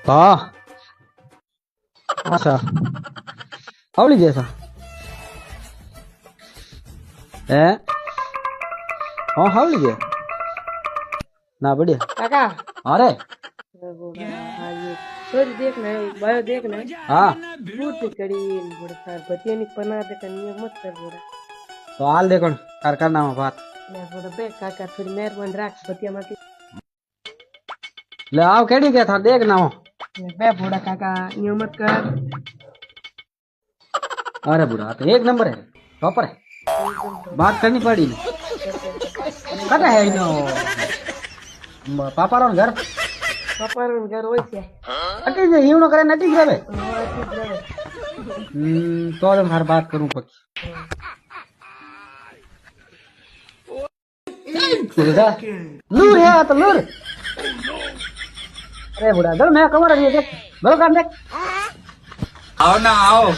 हाँ अच्छा आवड़ी जैसा है हाँ हावड़ी गया ना बढ़िया काका अरे छोरी देखना भयो देखना हाँ पूर्ति करी बड़ा सार बतियानी पना दे कनिया मत कर बड़ा तो हाल देखो कार करना में बात मैं बड़ा बे काका थोड़ी मेहरबान राख बतिया मत ले आओ केड़ी क्या था देख ना हो बे बड़ा काका न्यू मत कर अरे बुढ़ा तो एक नंबर है टॉपर है बात करनी पड़ी कटा है इनो पापा रो घर पापा रो घर होय छे अटी जे यूनो करे नटी ग्रवे ठीक रहे तो हर बात करूं पक्की लूर है तो लूर अरे बुढ़ा दल मैं कमर देख बरो काम देख आओ ना आओ